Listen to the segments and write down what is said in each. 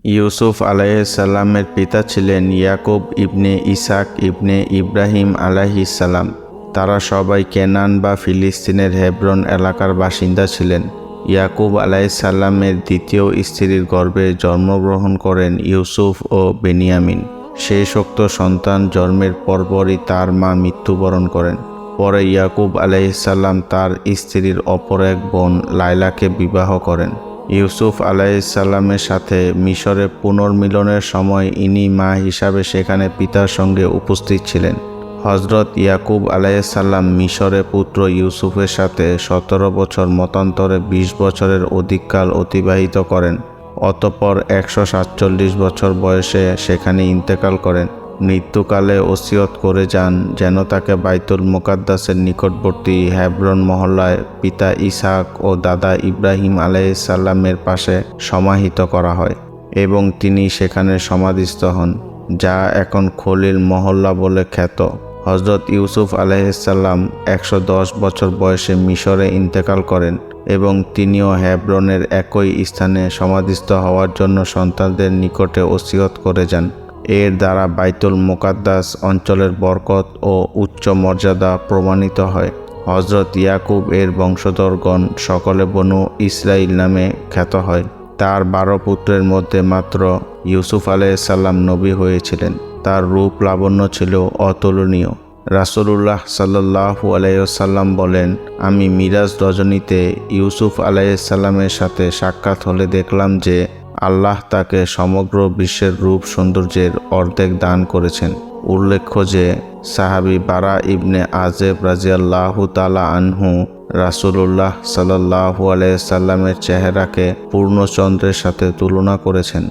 ইউসুফ আলাইহিসসালামের পিতা ছিলেন ইয়াকুব ইবনে ইসহাক ইবনে ইব্রাহিম আলাইহিসসালাম। তারা সবাই কেনান বা ফিলিস্তিনের হেব্রন এলাকার বাসিন্দা ছিলেন। ইয়াকুব আলাইহিসসালামের দ্বিতীয় স্ত্রীর গর্ভে জন্মগ্রহণ করেন ইউসুফ ও বেনিয়ামিন। শেষোক্ত সন্তান জন্মের পরপরই তার মা মৃত্যুবরণ করেন। পরে ইয়াকুব আলাইহিসসালাম তার স্ত্রীর অপর এক বোন লায়লাকে বিবাহ করেন। ইউসুফ আলাইহিসসালামের সাথে মিশরে পুনর্মিলনের সময় ইনি মা হিসাবে সেখানে পিতার সঙ্গে উপস্থিত ছিলেন। হযরত ইয়াকুব আলাইহিসসালাম মিশরে পুত্র ইউসুফের সাথে 17 বছর মতান্তরে 20 বছরের অধিককাল অতিবাহিত করেন। অতঃপর 147 বছর বয়সে সেখানে ইন্তেকাল করেন। মৃত্যুকালে ওসিয়ত করে যান যেন তাকে বাইতুল মুকাদ্দাসের নিকটবর্তী হেব্রন মহল্লায় পিতা ইসহাক ও দাদা ইব্রাহিম আলাইহিসসালামের পাশে সমাহিত করা হয় এবং তিনি সেখানে সমাধিস্থ হন, যা এখন খলিল মহল্লা বলে খ্যাত। হযরত ইউসুফ আলাইহিসসালাম 110 বছর বয়সে মিশরে ইন্তেকাল করেন এবং তিনিও হেব্রনের একই স্থানে সমাধিস্থ হওয়ার জন্য সন্তানদের নিকটে ওসিয়ত করে যান। এর দ্বারা বাইতুল মুকাদ্দাস অঞ্চলের বরকত ও উচ্চ মর্যাদা প্রমাণিত হয়। হযরত ইয়াকুব এর বংশধরগণ সকলে বনু ইসরাইল নামে খ্যাত হয়। তার 12 পুত্রের মধ্যে মাত্র ইউসুফ আলাইহিসসালাম নবী হয়েছিলেন। তার রূপ লাবণ্য ছিল অতুলনীয়। রাসূলুল্লাহ সাল্লাল্লাহু আলাইহি ওয়াসাল্লাম বলেন, আমি মিরাজ রজনীতে ইউসুফ আলাইহিসসালামের সাথে সাক্ষাৎ হলে দেখলাম যে আল্লাহ তাকে সমগ্র বিশ্বের রূপ সৌন্দর্যের অর্ধেক দান করেছেন। উল্লেখ্য যে সাহাবী বারা ইবনে আজেব রাদিয়াল্লাহু তাআলা আনহু রাসূলুল্লাহ সাল্লাল্লাহু আলাইহি সাল্লামের চেহারাকে পূর্ণচন্দ্রের সাথে তুলনা করেছেন।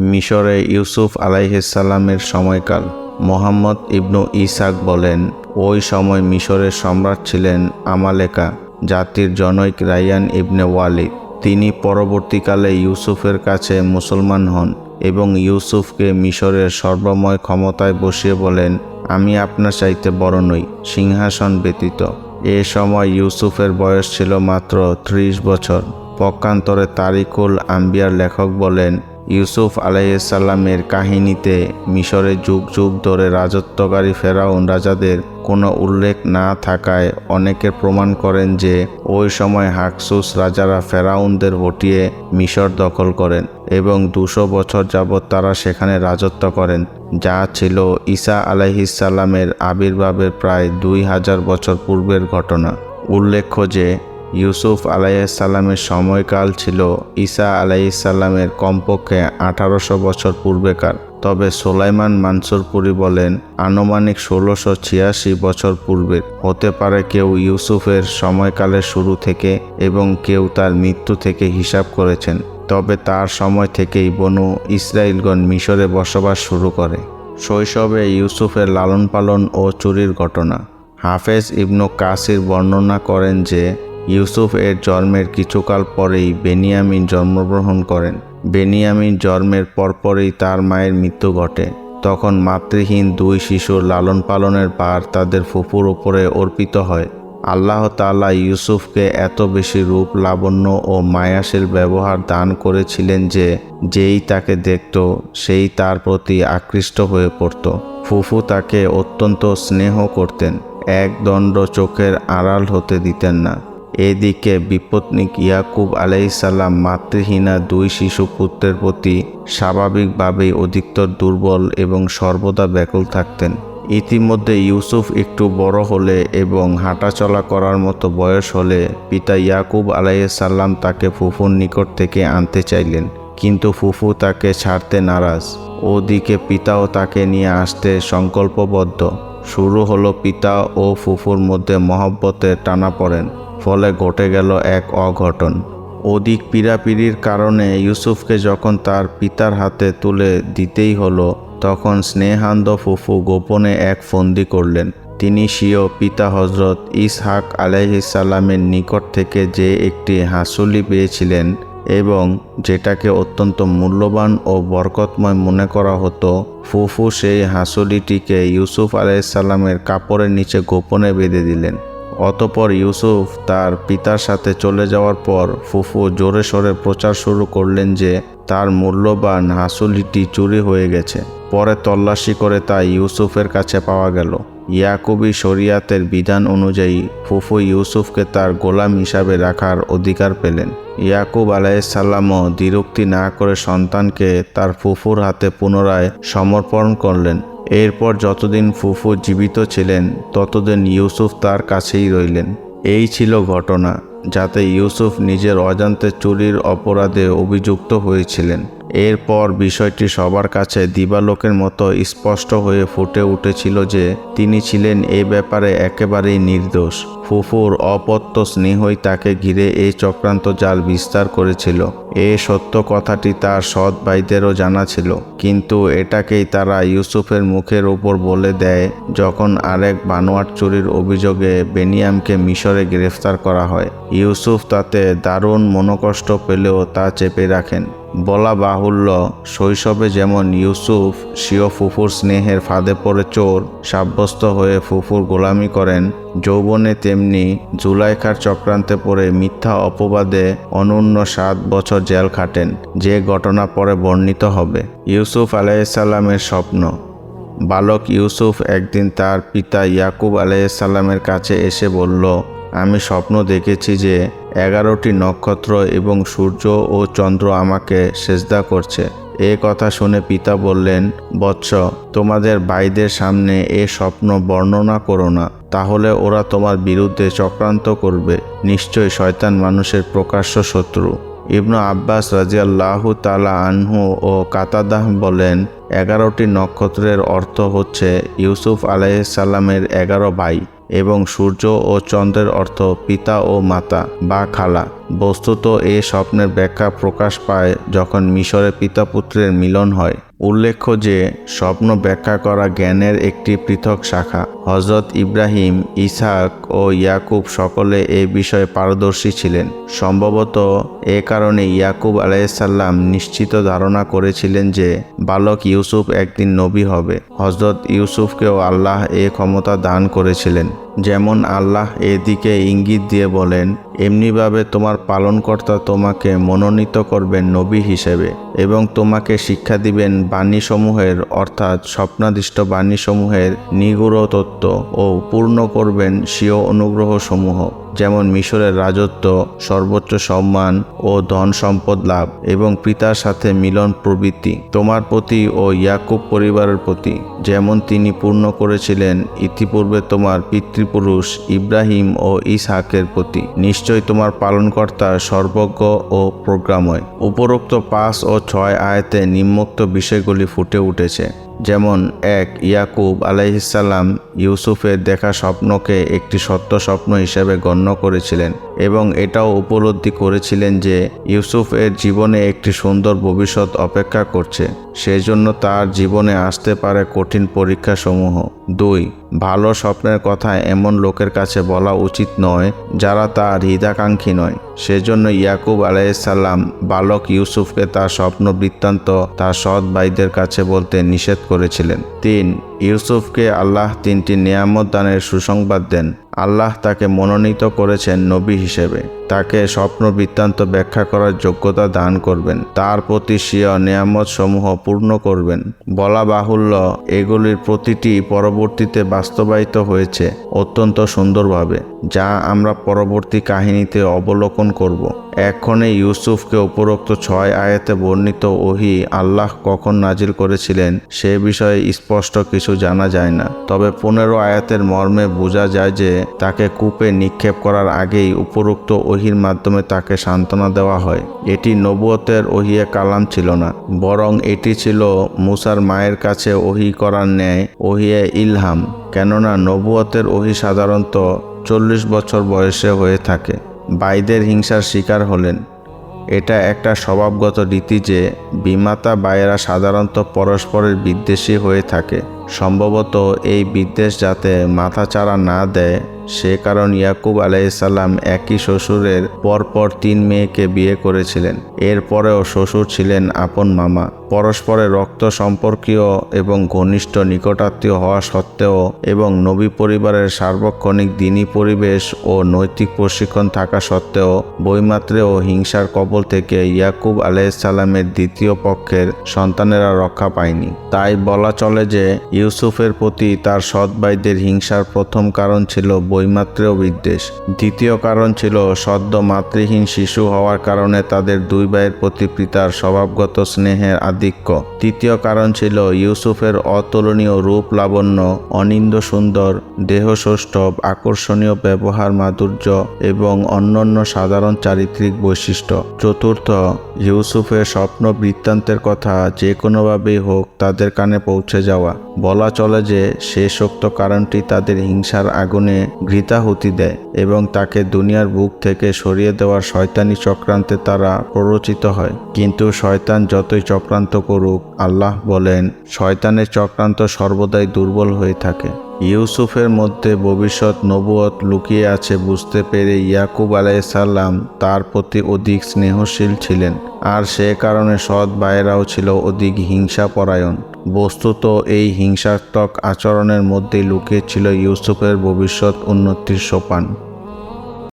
মিশরে ইউসুফ আলাইহিসসালামের সময়কাল। মুহাম্মদ ইবনু ইসহাক বলেন, ওই সময় মিশরের সম্রাট ছিলেন আমালেকা জাতির জনৈক রায়্যান ইবনে ওয়ালিদ। তিনি পরবর্তীকালে ইউসুফের কাছে মুসলমান হন এবং ইউসুফকে মিশরের সর্বময় ক্ষমতায় বসিয়ে বলেন, আমি আপনার চাইতে বড় নই, সিংহাসন ব্যতীত। এ সময় ইউসুফের বয়স ছিল মাত্র 30 বছর। পক্ষান্তরে তারিকুল আম্বিয়ার লেখক বলেন, ইউসুফ আলাইহিসসালামের কাহিনীতে মিশরে যুগ যুগ ধরে রাজত্বকারী ফেরাউন রাজাদের কোনো উল্লেখ না থাকায় অনেকে প্রমাণ করেন যে ওই সময় হাকসুস রাজারা ফেরাউনদের হটিয়ে মিশর দখল করেন এবং 200 বছর যাবৎ তারা সেখানে রাজত্ব করেন, যা ছিল ঈসা আলাইহিসসালামের আবির্ভাবের প্রায় 2000 বছর পূর্বের ঘটনা। উল্লেখ্য যে ইউসুফ আলাইহিসসালামের সময়কাল ছিল ঈসা আলাইহিসসালামের কমপক্ষে 1800 বছর পূর্বেকার। তবে সুলাইমান মানসুরপুরি বলেন, আনুমানিক 1686 বছর পূর্বের হতে পারে কেউ ইউসুফের সময়কালের শুরু থেকে এবং কেউ তার মৃত্যু থেকে হিসাব করেছেন। তবে তার সময় থেকেই বনু ইসরাইলগণ মিশরে বসবাস শুরু করে। শৈশবে ইউসুফের লালন পালন ও চুরির ঘটনা। হাফেজ ইবনু কাসির বর্ণনা করেন যে ইউসুফ এর জন্মের কিছুকাল পরেই বেনিয়ামিন জন্মগ্রহণ করেন। বেনিয়ামিন জন্মের পরপরই তার মায়ের মৃত্যু ঘটে। তখন মাতৃহীন 2 শিশুর লালন পালনের ভার তাদের ফুফুর উপরে অর্পিত হয়। আল্লাহ তাআলা ইউসুফকে এত বেশি রূপ লাবণ্য ও মায়াশীল ব্যবহার দান করেছিলেন যে যেই তাকে দেখত সেই তার প্রতি আকৃষ্ট হয়ে পড়ত। ফুফু তাকে অত্যন্ত স্নেহ করতেন, এক দণ্ড চোখের আড়াল হতে দিতেন না। এদিকে বিপত্নিক ইয়াকুব আলাইহিসসালাম মাতৃহীনা 2 শিশু পুত্রের প্রতি স্বাভাবিকভাবেই অধিকতর দুর্বল এবং সর্বদা ব্যাকুল থাকতেন। ইতিমধ্যে ইউসুফ একটু বড় হলে এবং হাঁটাচলা করার মতো বয়স হলে পিতা ইয়াকুব আলাইহিসসালাম তাকে ফুফুর নিকট থেকে আনতে চাইলেন, কিন্তু ফুফু তাকে ছাড়তে নারাজ। ওদিকে পিতাও তাকে নিয়ে আসতে সংকল্পবদ্ধ। শুরু হলো পিতা ও ফুফুর মধ্যে মহব্বতের টানাপোড়েন। ফলে ঘটে গেল এক অঘটন। অধিক পীড়াপিড়ির কারণে ইউসুফকে যখন তার পিতার হাতে তুলে দিতেই হলো, তখন স্নেহান্ধ ফুফু গোপনে এক ফন্দি করলেন। তিনি স্বীয় পিতা হযরত ইসহাক আলাইহিসসালামের নিকট থেকে যে একটি হাঁসুলি পেয়েছিলেন এবং যেটাকে অত্যন্ত মূল্যবান ও বরকতময় মনে করা হতো, ফুফু সেই হাঁসুলিটিকে ইউসুফ আলাইহিসসালামের কাপড়ের নিচে গোপনে বেঁধে দিলেন। অতঃপর ইউসুফ তার পিতার সাথে চলে যাওয়ার পর ফুফু জোরে সোরে প্রচার শুরু করলেন যে তার মূল্যবান হাসুলিটি চুরি হয়ে গেছে। পরে তল্লাশি করে তা ইউসুফের কাছে পাওয়া গেল। ইয়াকুবী শরিয়াতের বিধান অনুযায়ী ফুফু ইউসুফকে তার গোলাম হিসাবে রাখার অধিকার পেলেন। ইয়াকুব আলাইহিসসালামও দ্বিরুক্তি না করে সন্তানকে তার ফুফুর হাতে পুনরায় সমর্পণ করলেন। এরপর যতদিন ফুফু জীবিত ছিলেন ততদিন ইউসুফ তার কাছেই রইলেন। এই ছিল ঘটনা যাতে ইউসুফ নিজের অজান্তে চুরির অপরাধে অভিযুক্ত হয়েছিলেন। এরপর বিষয়টি সবার কাছে দিবালোকের মতো স্পষ্ট হয়ে ফুটে উঠেছিল যে তিনি ছিলেন এ ব্যাপারে একেবারেই নির্দোষ। ফুফুর অপত্য স্নেহই তাকে ঘিরে এই চক্রান্ত জাল বিস্তার করেছিল। এই সত্য কথাটি তার সৎ ভাইদেরও জানা ছিল, কিন্তু এটাকেই তারা ইউসুফের মুখের উপর বলে দেয় যখন আরেক বানোয়াট চুরির অভিযোগে বেনিয়ামকে মিশরে গ্রেফতার করা হয়। ইউসুফ তাতে দারুণ মনোকষ্ট পেলেও তা চেপে রাখেন। বলা বাহুল্য, শৈশবে যেমন ইউসুফ স্বীয় ফুফুর স্নেহের ফাঁদে পড়ে চোর সাব্যস্ত হয়ে ফুফুর গোলামি করেন, যৌবনে তেমনি জুলাইখার চক্রান্তে পড়ে মিথ্যা অপবাদে অনূন্য 7 বছর জেল খাটেন, যে ঘটনা পরে বর্ণিত হবে। ইউসুফ আলাইহিসসালামের স্বপ্ন। বালক ইউসুফ একদিন তার পিতা ইয়াকুব আলাইহিসসালামের কাছে এসে বলল, আমি স্বপ্ন দেখেছি যে 11টি নক্ষত্র এবং সূর্য ও চন্দ্র আমাকে সেজদা করছে। এ কথা শুনে পিতা বললেন, বৎস, তোমাদের ভাইদের সামনে এ স্বপ্ন বর্ণনা করো না, তাহলে ওরা তোমার বিরুদ্ধে চক্রান্ত করবে। নিশ্চয় শয়তান মানুষের প্রকাশ্য শত্রু। ইবনু আব্বাস রাদিয়াল্লাহু তাআলা আনহু ও কাতাদাহ বলেন, 11টি নক্ষত্রের অর্থ হচ্ছে ইউসুফ আলাইহিসসালামের 11 ভাই, এবং সূর্য ও চন্দ্রের অর্থ পিতা ও মাতা বা খালা। বস্তুত এ স্বপ্নের ব্যাখ্যা প্রকাশ পায় যখন মিশরে পিতা পুত্রের মিলন হয়। উল্লেখ্য যে স্বপ্ন ব্যাখ্যা করা জ্ঞানের একটি পৃথক শাখা। হযরত ইব্রাহিম, ইসহাক ও ইয়াকুব সকলে এ বিষয়ে পারদর্শী ছিলেন। সম্ভবত এ কারণে ইয়াকুব আলাইহিসসালাম নিশ্চিত ধারণা করেছিলেন যে বালক ইউসুফ একদিন নবী হবে। হযরত ইউসুফকেও আল্লাহ এ ক্ষমতা দান করেছিলেন। যেমন আল্লাহ এদিকে ইঙ্গিত দিয়ে বলেন, এমনিভাবে তোমার পালনকর্তা তোমাকে মনোনীত করবেন নবী হিসেবে এবং তোমাকে শিক্ষা দিবেন বাণীসমূহের অর্থাৎ স্বপ্নাদিষ্ট বাণীসমূহের নিগূঢ় তত্ত্ব ও পূর্ণ করবেন স্বীয় অনুগ্রহসমূহ, যেমন মিশরের রাজত্ব, সর্বোচ্চ সম্মান ও ধন সম্পদ লাভ এবং পিতার সাথে মিলন প্রভৃতি তোমার প্রতি ও ইয়াকুব পরিবারের প্রতি, যেমন তিনি পূর্ণ করেছিলেন ইতিপূর্বে তোমার পিতৃপুরুষ ইব্রাহিম ও ইসহাকের প্রতি। নিশ্চয় তোমার পালনকর্তা সর্বজ্ঞ ও প্রজ্ঞাময়। উপরোক্ত 5 ও 6 আয়াতে নিম্নোক্ত বিষয়গুলি ফুটে উঠেছে। যেমন 1, ইয়াকুব আলাইহিসসালাম ইউসুফের দেখা স্বপ্নকে একটি সত্য স্বপ্ন হিসেবে গণ্য করেছিলেন এবং এটাও উপলব্ধি করেছিলেন যে ইউসুফ এর জীবনে একটি সুন্দর ভবিষ্যৎ অপেক্ষা করছে, সেজন্য তার জীবনে আসতে পারে কঠিন পরীক্ষাসমূহ। 2, ভালো স্বপ্নের কথা এমন লোকের কাছে বলা উচিত নয় যারা তার হিতাকাঙ্ক্ষী নয়, সেজন্য ইয়াকুব আলাইহিসসালাম বালক ইউসুফকে তার স্বপ্ন বৃত্তান্ত তার সৎ ভাইদের কাছে বলতে নিষেধ করেছিলেন। 3, ইউসুফকে আল্লাহ 3টি নেয়ামত দানের সুসংবাদ দেন। আল্লাহ তাকে মনোনীত করেছেন নবী হিসেবে, তাকে স্বপ্ন বৃত্তান্ত ব্যাখ্যা করার যোগ্যতা দান করবেন, তার প্রতি স্বীয় নেয়ামত সমূহ পূর্ণ করবেন। বলা বাহুল্য, এগুলির প্রতিটি পরবর্তীতে বাস্তবায়িত হয়েছে অত্যন্ত সুন্দরভাবে, যা আমরা পরবর্তী কাহিনীতে অবলোকন করব। এক্ষণে ইউসুফকে উপরোক্ত 6 আয়াতে বর্ণিত ওহী আল্লাহ কখন নাজিল করেছিলেন সে বিষয়ে স্পষ্ট কিছু জানা যায় না, তবে 15 আয়াতের মর্মে বোঝা যায় যে তাকে কূপে নিক্ষেপ করার আগেই উপরোক্ত ওহীর মাধ্যমে তাকে সান্ত্বনা দেওয়া হয়। এটি নবুয়তের ওহীয়ে কালাম ছিল না, বরং এটি ছিল মুসার মায়ের কাছে ওহী করার ন্যায় ওহীয়ে ইলহাম, কেননা নবুয়তের ওহী সাধারণত 40 বছর বয়সে হয়ে থাকে। ভাইদের হিংসার শিকার হলেন। এটা একটা স্বভাবগত রীতি যে বিমাতা ভাইয়েরা সাধারণত পরস্পরের বিদ্বেষী হয়ে থাকে। সম্ভবত এই বিদ্বেষ যাতে মাথাচাড়া না দেয় সে কারণ ইয়াকুব আলাইহিসসালাম একই শ্বশুরের পরপর 3 মেয়েকে বিয়ে করেছিলেন। এরপরেও শ্বশুর ছিলেন আপন মামা। পরস্পরের রক্ত সম্পর্কীয় এবং ঘনিষ্ঠ নিকটাত্মীয় হওয়া সত্ত্বেও এবং নবী পরিবারের সার্বক্ষণিক দ্বীনী পরিবেশ ও নৈতিক প্রশিক্ষণ থাকা সত্ত্বেও বৈমাত্রেয় হিংসার কবল থেকে ইয়াকুব আলাইহিসসালামের দ্বিতীয় পক্ষের সন্তানেরা রক্ষা পায়নি। তাই বলা চলে যে ইউসুফের প্রতি তার সৎ ভাইদের হিংসার প্রথম কারণ ছিল বৈমাত্রেয় বিদ্বেষ। দ্বিতীয় কারণ ছিল সদ্য মাতৃহীন শিশু হওয়ার কারণে তাদের 2 ভাইয়ের প্রতি পিতার স্বভাবগত স্নেহের আধিক্য। তৃতীয় কারণ ছিল ইউসুফের অতুলনীয় রূপ লাবণ্য, অনিন্দ্য সুন্দর দেহসৌষ্ঠব, আকর্ষণীয় ব্যবহার মাধুর্য এবং অন্যান্য সাধারণ চারিত্রিক বৈশিষ্ট্য। চতুর্থ, ইউসুফের স্বপ্ন বৃত্তান্তের কথা যে কোনোভাবেই হোক তাদের কানে পৌঁছে যাওয়া। বলা চলে যে শেষোক্ত কারণটি তাদের হিংসার আগুনে ঘৃতাহুতি দেয় এবং তাকে দুনিয়ার বুক থেকে সরিয়ে দেওয়ার শয়তানি চক্রান্তে তারা প্ররোচিত হয়। কিন্তু শয়তান যতই চক্রান্ত করুক, আল্লাহ বলেন, শয়তানের চক্রান্ত সর্বদাই দুর্বল হয়ে থাকে। ইউসুফের মধ্যে ভবিষ্যৎ নবুয়ত লুকিয়ে আছে বুঝতে পেরে ইয়াকুব আলাইহিসসালাম তার প্রতি অধিক স্নেহশীল ছিলেন, আর সে কারণে সৎ ভাইয়েরাও ছিল অধিক হিংসাপরায়ণ। বস্তুত এই হিংসাত্মক আচরণের মধ্যেই লুকিয়ে ছিল ইউসুফের ভবিষ্যৎ উন্নতির সোপান।